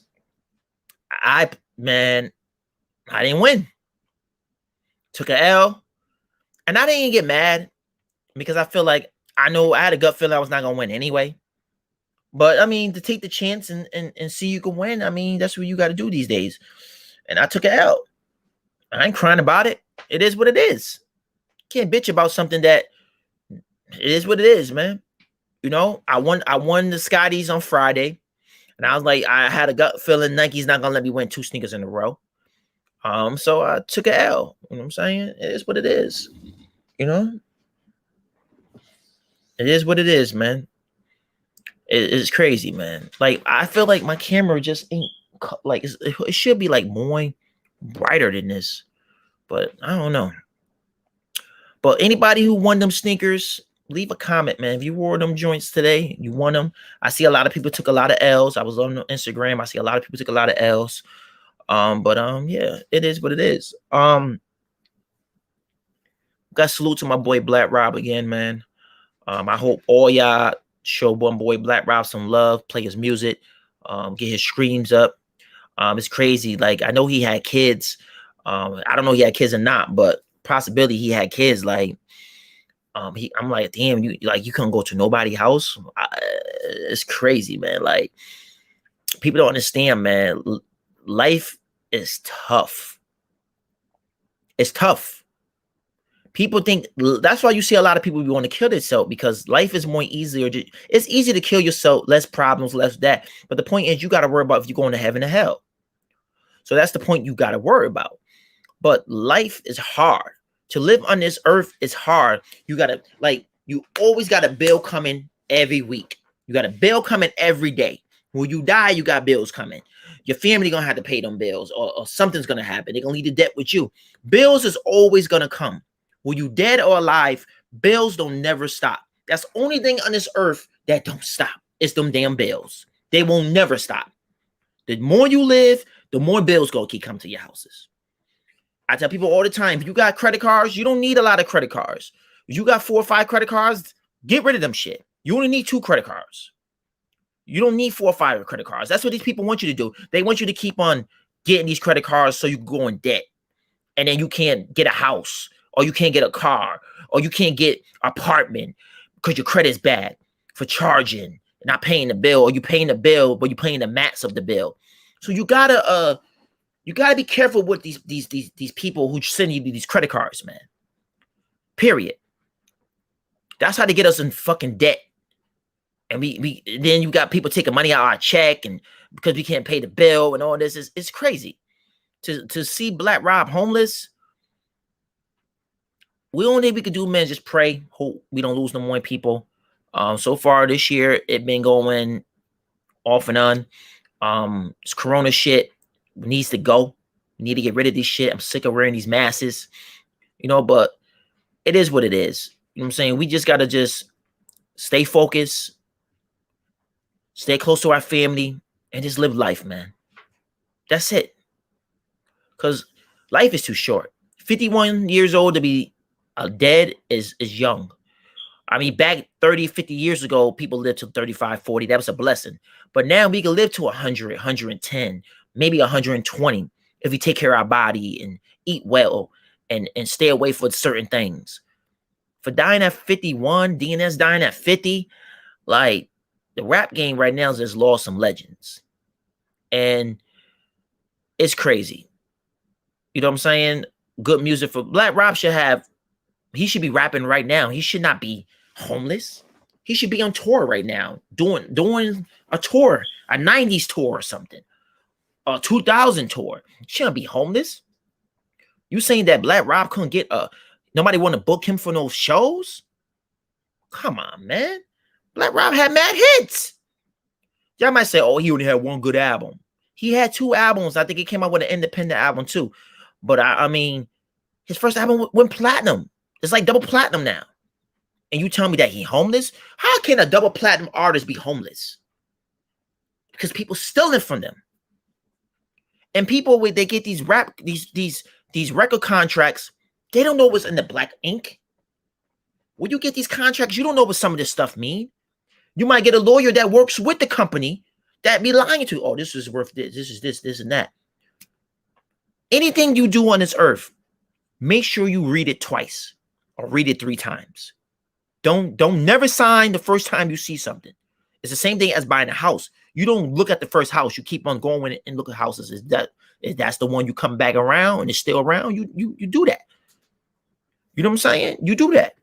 I didn't win. Took a L, and I didn't get mad because I feel like I had a gut feeling I was not gonna win anyway. But I mean, to take the chance and see you can win, I mean, that's what you got to do these days. And I took an L. I ain't crying about it. It is what it is. Can't bitch about something that it is what it is, man. You know, I won the Scotties on Friday, and I was like, I had a gut feeling Nike's not gonna let me win 2 sneakers in a row. So I took an L. You know what I'm saying? It is what it is. You know, it is what it is, man. It's crazy, man. Like, I feel like my camera just ain't like it should be like more brighter than this, but I don't know. But anybody who won them sneakers, leave a comment, man. If you wore them joints today, you won them. I see a lot of people took a lot of L's. I was on Instagram. I see a lot of people took a lot of L's. Yeah, it is what it is. Got salute to my boy Black Rob again, man. I hope all y'all show one boy Black Rob some love, play his music, get his streams up. It's crazy. Like, I know he had kids. I don't know if he had kids or not, but possibility he had kids. Like, I'm like, damn, you couldn't go to nobody's house. It's crazy, man. Like, people don't understand, man. Life is tough. It's tough. People think that's why you see a lot of people want to kill themselves, because life is more easier. It's easy to kill yourself, less problems, less that. But the point is, you got to worry about if you're going to heaven or hell. So that's the point you got to worry about. But life is hard. To live on this earth is hard. You got to, you always got a bill coming every week. You got a bill coming every day. When you die, you got bills coming. Your family going to have to pay them bills, or something's going to happen. They're going to leave the debt with you. Bills is always going to come. Whether you dead or alive, bills don't never stop. That's the only thing on this earth that don't stop. It's them damn bills. They won't never stop. The more you live, the more bills gonna keep coming to your houses. I tell people all the time, if you got credit cards, you don't need a lot of credit cards. If you got 4 or 5 credit cards, get rid of them shit. You only need 2 credit cards. You don't need 4 or 5 credit cards. That's what these people want you to do. They want you to keep on getting these credit cards so you go in debt. And then you can't get a house, or you can't get a car, or you can't get an apartment because your credit's bad for charging, not paying the bill, or you paying the bill, but you're paying the max of the bill. So you gotta be careful with these people who send you these credit cards, man. Period. That's how they get us in fucking debt. And we then you got people taking money out of our check, and because we can't pay the bill and all this, it's crazy. To see Black Rob homeless. The only thing we could do, man, just pray. Hope we don't lose no more people. So far this year, it been going off and on. This Corona shit needs to go. We need to get rid of this shit. I'm sick of wearing these masks, but it is what it is. You know what I'm saying? We just got to just stay focused, stay close to our family, and just live life, man. That's it. Because life is too short. 51 years old to be dead is young. I mean, back 30, 50 years ago, people lived to 35, 40. That was a blessing. But now we can live to 100, 110, maybe 120 if we take care of our body and eat well and stay away from certain things. For dying at 51, DNS dying at 50, like, the rap game right now has just lost some legends. And it's crazy. You know what I'm saying? Good music for Black Rob he should be rapping right now. He should not be homeless. He should be on tour right now, doing a tour, a 90s tour or something, a 2000 tour. He shouldn't be homeless. You saying that Black Rob couldn't get nobody want to book him for no shows? Come on, man. Black Rob had mad hits. Y'all might say, oh, he only had 1 good album. He had 2 albums. I think he came out with an independent album too. But I mean, his first album went platinum. It's like double platinum now. And you tell me that he homeless? How can a double platinum artist be homeless? Because people stealing from them. And people when they get these record contracts, they don't know what's in the black ink. When you get these contracts, you don't know what some of this stuff mean. You might get a lawyer that works with the company that be lying to, oh, this is worth this is this and that. Anything you do on this earth, make sure you read it twice or read it 3 times. Don't never sign the first time you see something. It's the same thing as buying a house. You don't look at the first house. You keep on going and look at houses. If that's the one you come back around and it's still around, you do that. You know what I'm saying? You do that.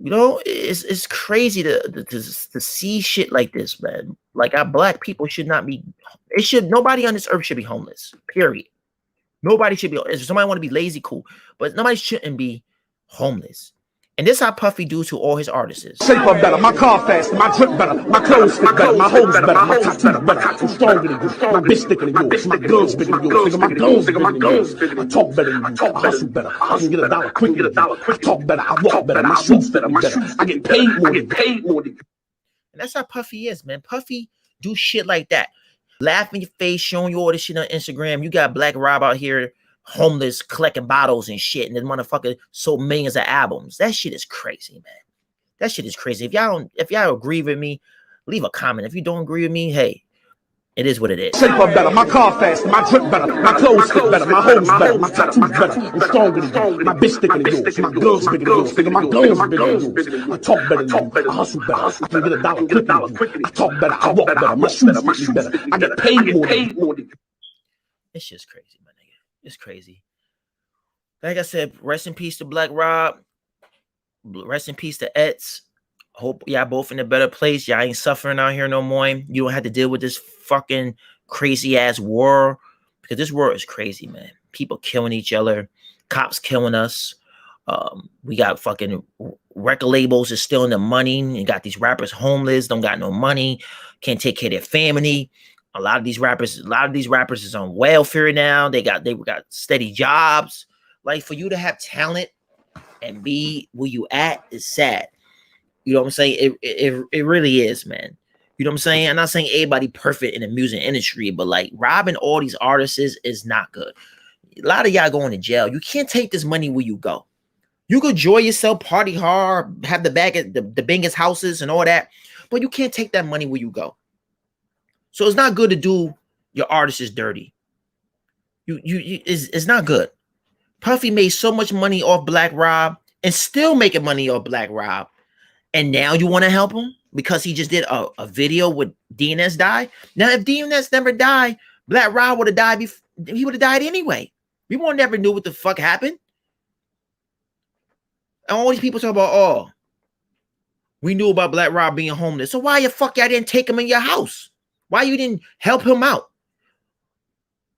You know, it's crazy to see shit like this, man. Like our black people should not be. Nobody on this earth should be homeless. Period. Nobody should be. If somebody want to be lazy, cool, but nobody shouldn't be homeless. And this how Puffy do to all his artists. Shape up better, my car faster, my drip better, my clothes fit better, my hoes better, my tattoos better, I'm stronger than you, my bitch thicker than yours, my guns bigger than yours, nigga, my guns bigger than yours, I talk better than you, I hustle better, I can get $1 quicker than you, I talk better, I walk better, my shoes better, I get paid more than you. And that's how Puffy is, man. Puffy do shit like that. Laugh in your face, showing you all this shit on Instagram. You got Black Rob out here homeless, collecting bottles and shit, and this motherfucker sold millions of albums. That shit is crazy, man. That shit is crazy. If y'all agree with me, leave a comment. If you don't agree with me, hey, it is what it is. Shape up better, my car faster, my drip better, my clothes fit better, my hoes better, my tattoos better, I'm stronger than you, my bitch thicker than yours, my guns bigger than yours, nigga, my guns bigger than yours, I talk better than you, I hustle better, I can get $1 quicker than you, I talk better, I walk better, my shoes better, I get paid more than you. It's just crazy, my nigga. It's crazy. Like I said, rest in peace to Black Rob. Rest in peace to Ets. Hope y'all both in a better place. Y'all ain't suffering out here no more. You don't have to deal with this fucking crazy ass war, because this war is crazy, man. People killing each other, cops killing us. We got fucking record labels is stealing the money. You got these rappers homeless, don't got no money, can't take care of their family. A lot of these rappers is on welfare now. They got steady jobs. Like, for you to have talent and be where you at is sad. You know what I'm saying? It really is, man. You know what I'm saying? I'm not saying everybody perfect in the music industry, but like robbing all these artists is not good. A lot of y'all going to jail. You can't take this money where you go. You could enjoy yourself, party hard, have the bag at the biggest houses and all that, but you can't take that money where you go. So it's not good to do your artists dirty. It's not good. Puffy made so much money off Black Rob and still making money off Black Rob. And now you want to help him because he just did a video with DNS die. Now, if DNS never died, Black Rob would have died. He would have died anyway. We won't never knew what the fuck happened. And all these people talk about, oh, we knew about Black Rob being homeless. So why the fuck y'all didn't take him in your house? Why you didn't help him out?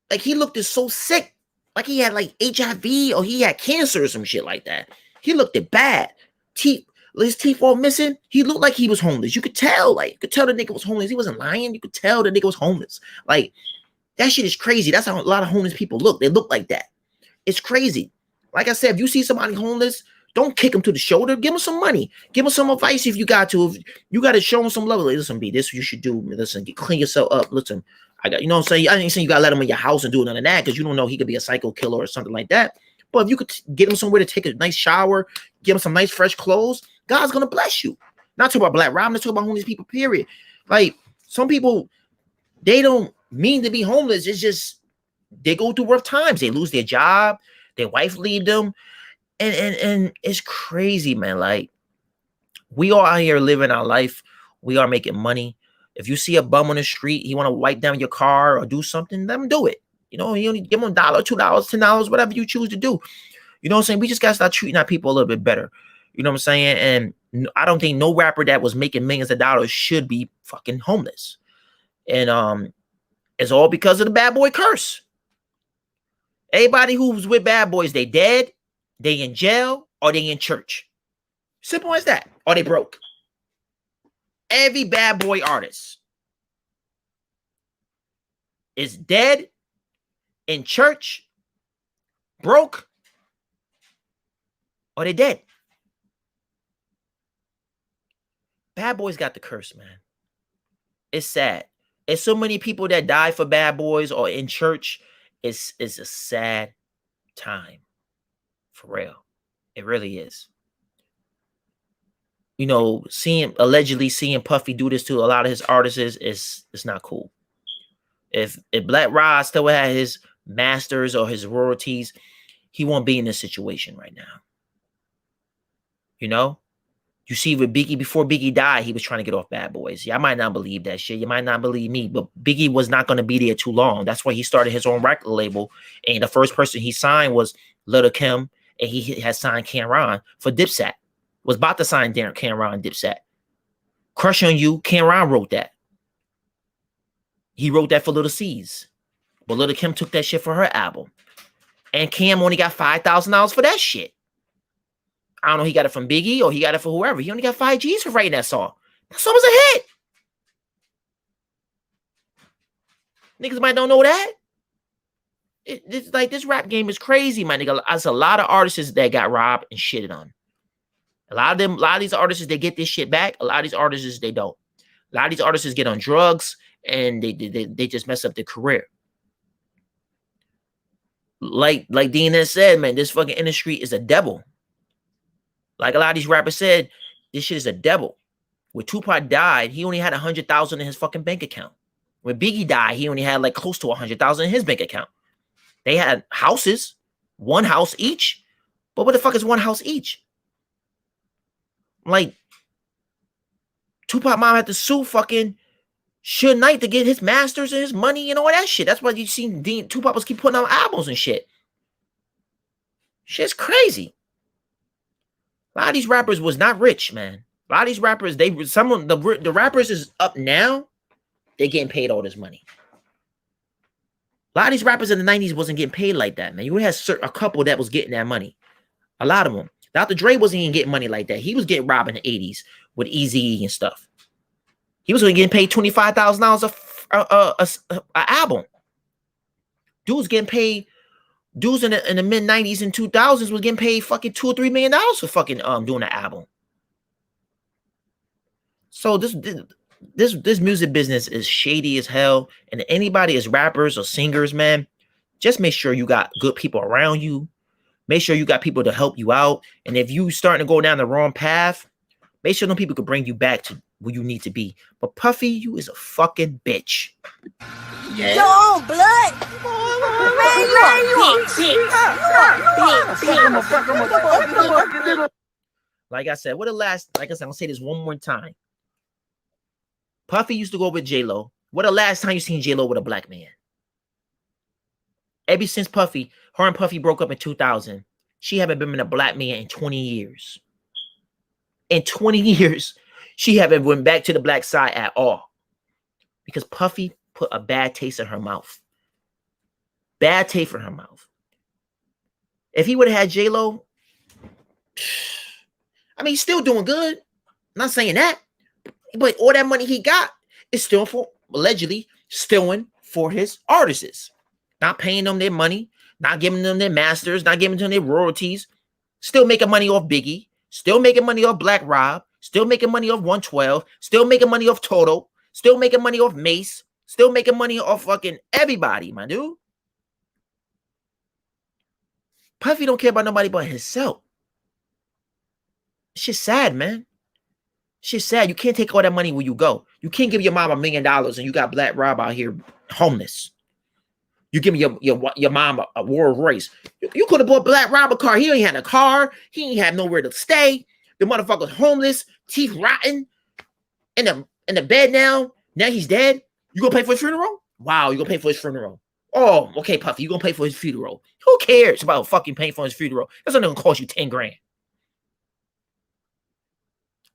Like, he looked so sick. Like he had like HIV or he had cancer or some shit like that. He looked it bad. His teeth all missing. He looked like he was homeless. You could tell. Like, you could tell the nigga was homeless. He wasn't lying. You could tell the nigga was homeless. Like, that shit is crazy. That's how a lot of homeless people look. They look like that. It's crazy. Like I said, if you see somebody homeless, don't kick him to the shoulder. Give him some money. Give him some advice if you got to. If you got to show him some love. Like, listen, B, this is what you should do. Listen, clean yourself up. Listen, you know what I'm saying? I ain't saying you got to let him in your house and do none of that because you don't know he could be a psycho killer or something like that. But if you could get him somewhere to take a nice shower, give him some nice fresh clothes, God's going to bless you. Not talking about Black Rob, not talking about homeless people, period. Like, some people, they don't mean to be homeless. It's just, they go through rough times. They lose their job. Their wife leave them. And it's crazy, man. Like, we are out here living our life. We are making money. If you see a bum on the street, he want to wipe down your car or do something, let him do it. You know, you only give him $1, $2, $10, whatever you choose to do. You know what I'm saying? We just got to start treating our people a little bit better. You know what I'm saying? And I don't think no rapper that was making millions of dollars should be fucking homeless. And it's all because of the Badboy curse. Everybody who's with Bad Boys, they dead, they in jail, or they in church. Simple as that. Or they broke. Every Bad Boy artist is dead, in church, broke, or they dead. Bad Boys got the curse, man. It's sad. There's so many people that die for bad boys or in church. It's a sad time. For real. It really is. You know, allegedly seeing Puffy do this to a lot of his artists is not cool. If Black Rob still had his masters or his royalties, he won't be in this situation right now. You know? You see with Biggie, before Biggie died, he was trying to get off Bad Boys. Y'all might not believe that shit. You might not believe me, but Biggie was not going to be there too long. That's why he started his own record label. And the first person he signed was Lil Kim, and he had signed Cameron for Dipset. Was about to sign Cameron Dipset. Crush on You, Cameron wrote that. He wrote that for Little C's. But Lil Kim took that shit for her album. And Cam only got $5,000 for that shit. I don't know, he got it from Biggie or he got it for whoever. He only got 5 G's for writing that song. That song was a hit. Niggas might don't know that. It's like this rap game is crazy, my nigga. There's a lot of artists that got robbed and shitted on. A lot of these artists, they get this shit back. A lot of these artists, they don't. A lot of these artists get on drugs and they just mess up their career. Like DNS said, man, this fucking industry is a devil. Like a lot of these rappers said, this shit is a devil. When Tupac died, he only had 100,000 in his fucking bank account. When Biggie died, he only had like close to 100,000 in his bank account. They had houses, one house each. But what the fuck is one house each? Like, Tupac mom had to sue fucking Suge Knight to get his masters and his money and all that shit. That's why you seen Tupac was keep putting out albums and shit. Shit's crazy. A lot of these rappers was not rich, man. A lot of these rappers, some of the rappers is up now. They getting paid all this money. A lot of these rappers in the 90s wasn't getting paid like that, man. You had a couple that was getting that money. A lot of them. Dr. Dre wasn't even getting money like that. He was getting robbed in the 80s with Eazy-E and stuff. He was only getting paid $25,000 an album. Dudes getting paid. Dudes in the mid 90s and 2000s was getting paid fucking $2 or $3 million for fucking doing an album. So this music business is shady as hell. And anybody as rappers or singers, man, just make sure you got good people around you. Make sure you got people to help you out. And if you starting to go down the wrong path, make sure them people can bring you back to where you need to be. But Puffy, you is a fucking bitch. Yeah. Your own blood. Man, you a bitch. Like I said, I'm gonna say this one more time. Puffy used to go with J-Lo. What the last time you seen J-Lo with a black man? Ever since her and Puffy broke up in 2000, she haven't been with a black man in 20 years. In 20 years, she haven't went back to the black side at all. Because Puffy put a bad taste in her mouth. Bad taste in her mouth. If he would have had J-Lo, I mean, he's still doing good. I'm not saying that. But all that money he got is still for, allegedly, stealing for his artists. Not paying them their money, not giving them their masters, not giving them their royalties. Still making money off Biggie. Still making money off Black Rob. Still making money off 112. Still making money off Toto. Still making money off Mace. Still making money off fucking everybody, my dude. Puffy don't care about nobody but himself. It's just sad, man. It's just sad. You can't take all that money where you go. You can't give your mom $1 million and you got Black Rob out here homeless. You give me your mom a Rolls Royce. You could have bought Black Rob a car. He ain't had a car. He ain't had nowhere to stay. The motherfucker's homeless, teeth rotten, in the bed now. Now he's dead. You gonna pay for his funeral? Wow, you gonna pay for his funeral? Oh, okay, Puffy, you gonna pay for his funeral? Who cares about fucking paying for his funeral? That's only gonna cost you 10 grand.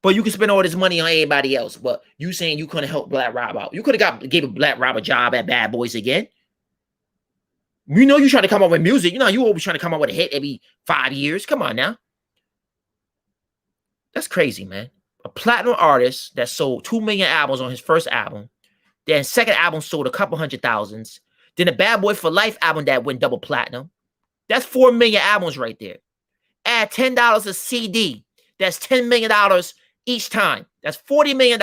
But you can spend all this money on everybody else. But you saying you couldn't help Black Rob out? You could have gave Black Rob a job at Bad Boys again. You know you trying to come up with music. You know you always trying to come up with a hit every 5 years. Come on now. That's crazy, man. A platinum artist that sold 2 million albums on his first album. Then second album sold a couple 100,000. Then a Bad Boy for Life album that went double platinum. That's 4 million albums right there. Add $10 a CD. That's $10 million each time. That's $40 million.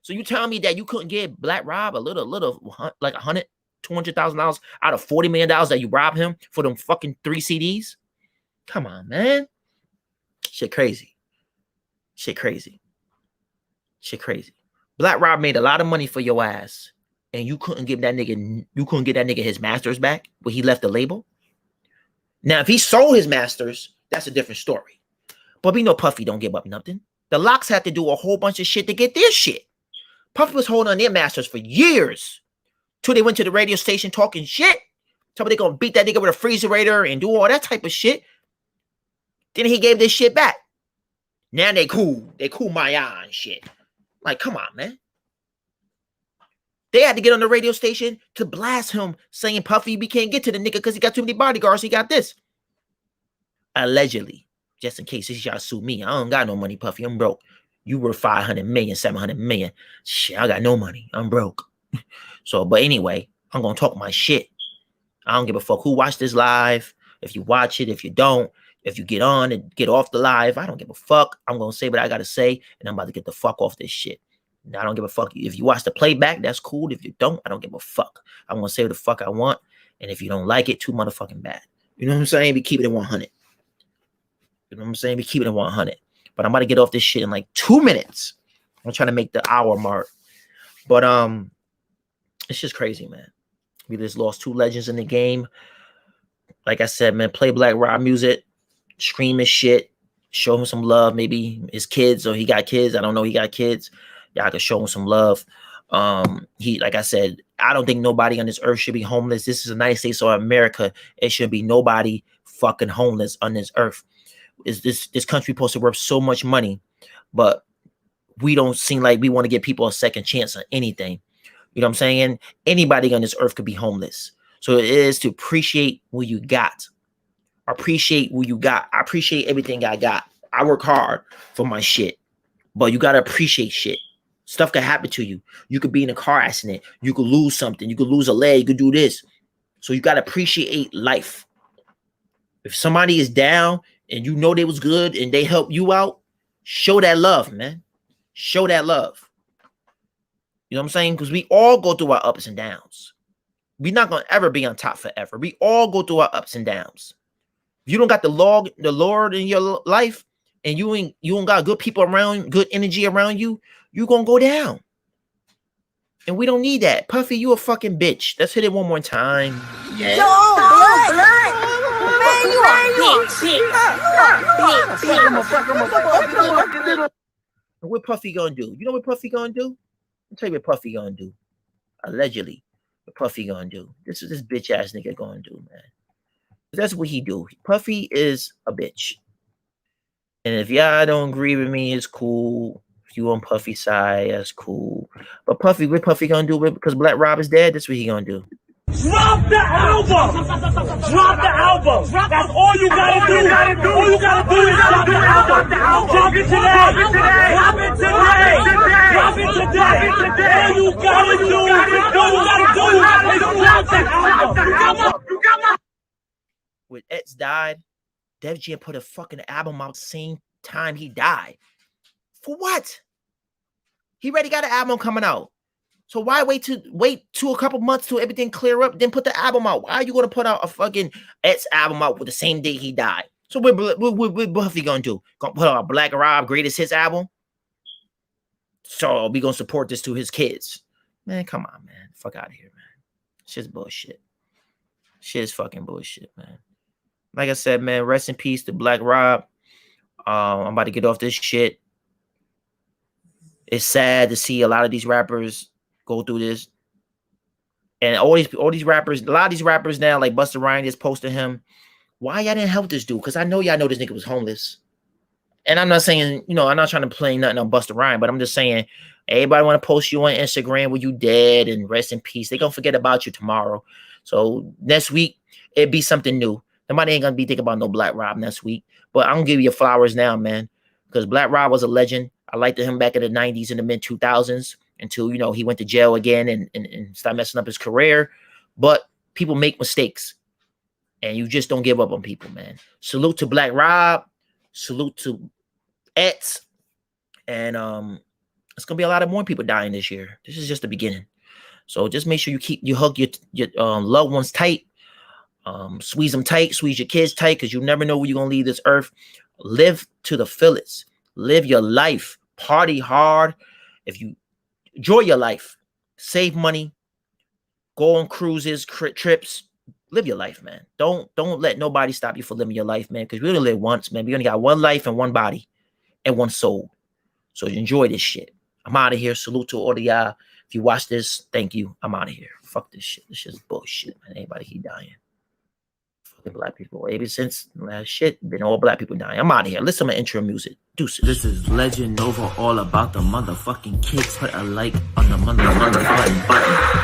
So you tell me that you couldn't get Black Rob a little, like $200,000 out of $40 million that you robbed him for them fucking 3 CDs? Come on, man. Shit crazy. Shit crazy. Shit crazy. Black Rob made a lot of money for your ass, and you couldn't get that nigga his masters back when he left the label. Now, if he sold his masters, that's a different story. But we know Puffy don't give up nothing. The Locks had to do a whole bunch of shit to get their shit. Puffy was holding on their masters for years. Till they went to the radio station talking shit. Tell me they gonna beat that nigga with a freezerator and do all that type of shit. Then he gave this shit back. Now they cool. They cool my eye and shit. Like, come on, man. They had to get on the radio station to blast him, saying, Puffy, we can't get to the nigga because he got too many bodyguards. He got this. Allegedly. Just in case y'all sue me. I don't got no money, Puffy. I'm broke. You were 500 million, 700 million. Shit, I got no money. I'm broke. So, but anyway, I'm going to talk my shit. I don't give a fuck who watched this live. If you watch it, if you don't, if you get on and get off the live, I don't give a fuck. I'm going to say what I got to say, and I'm about to get the fuck off this shit. I don't give a fuck. If you watch the playback, that's cool. If you don't, I don't give a fuck. I'm going to say what the fuck I want, and if you don't like it, too motherfucking bad. You know what I'm saying? We keep it at 100. You know what I'm saying? We keep it at 100. But I'm about to get off this shit in like 2 minutes. I'm trying to make the hour mark. But it's just crazy, man. We just lost 2 legends in the game. Like I said, man, play Black Rob music, stream his shit, show him some love. Maybe his kids, or he got kids. I don't know. He got kids. Y'all can show him some love. Like I said, I don't think nobody on this earth should be homeless. This is the United States of America. It should be nobody fucking homeless on this earth. This country supposed to worth so much money, but we don't seem like we want to give people a second chance on anything. You know what I'm saying? Anybody on this earth could be homeless. So it is to appreciate what you got. Appreciate what you got. I appreciate everything I got. I work hard for my shit, but you got to appreciate shit. Stuff could happen to you. You could be in a car accident. You could lose something. You could lose a leg. You could do this. So you got to appreciate life. If somebody is down and you know they was good and they help you out, show that love, man. Show that love. You know what I'm saying? Because we all go through our ups and downs. We're not going to ever be on top forever. We all go through our ups and downs. If you don't got the Lord in your life, and you don't got good people around, good energy around you, you going to go down. And we don't need that. Puffy, you a fucking bitch. Let's hit it one more time. Yeah. Yo, blood. Man, you a bitch. What Puffy gonna do? You know what Puffy gonna do? I'll tell you what Puffy gonna do. Allegedly, what Puffy gonna do. This is this bitch ass nigga gonna do, man. That's what he do. Puffy is a bitch. And if y'all don't agree with me, it's cool. If you on Puffy's side, that's cool. But Puffy, what Puffy gonna do? Because Black Rob is dead, that's what he gonna do. Drop the album! Drop the album! That's all you gotta do! All you gotta do is drop the album! Drop it today! Drop it today! Drop it today! All you gotta do is drop the album! When X died, Def Jam put a fucking album out the same time he died. For what? He already got an album coming out. So why wait to a couple months till everything clear up, then put the album out? Why are you gonna put out a fucking X album out with the same day he died? So what Buffy gonna do? Gonna put out a Black Rob greatest hits album? So we gonna support this to his kids? Man, come on, man. Fuck out of here, man. Shit's bullshit. Shit's fucking bullshit, man. Like I said, man, rest in peace to Black Rob. I'm about to get off this shit. It's sad to see a lot of these rappers go through this. And all these rappers, a lot of these rappers now, like Busta Rhymes just posted him. Why y'all didn't help this dude? Because I know y'all know this nigga was homeless. And I'm not saying, I'm not trying to play nothing on Busta Rhymes, but I'm just saying, everybody want to post you on Instagram where you dead and rest in peace. They gonna forget about you tomorrow. So next week, it'd be something new. Nobody ain't gonna be thinking about no Black Rob next week. But I'm gonna give you your flowers now, man. Because Black Rob was a legend. I liked him back in the 90s and the mid 2000s until, he went to jail again and started messing up his career. But people make mistakes. And you just don't give up on people, man. Salute to Black Rob. Salute to X. And It's gonna be a lot of more people dying this year. This is just the beginning. So just make sure you hug your loved ones tight. Squeeze them tight, squeeze your kids tight, because you never know where you're gonna leave this earth. Live to the fullest. Live your life. Party hard. If you enjoy your life, save money, go on cruises, trips, live your life, man. Don't let nobody stop you from living your life, man, because we only live once, man. We only got one life and one body and one soul. So enjoy this shit. I'm out of here. Salute to all of y'all. If you watch this, thank you. I'm out of here. Fuck this shit. This shit's bullshit, man. Anybody keep dying. Fucking black people. Ever since last shit, been all black people dying. I'm out of here. Listen to my intro music. Deuces. This is Legend Nova, all about the motherfucking kicks. Put a like on the motherfucking button.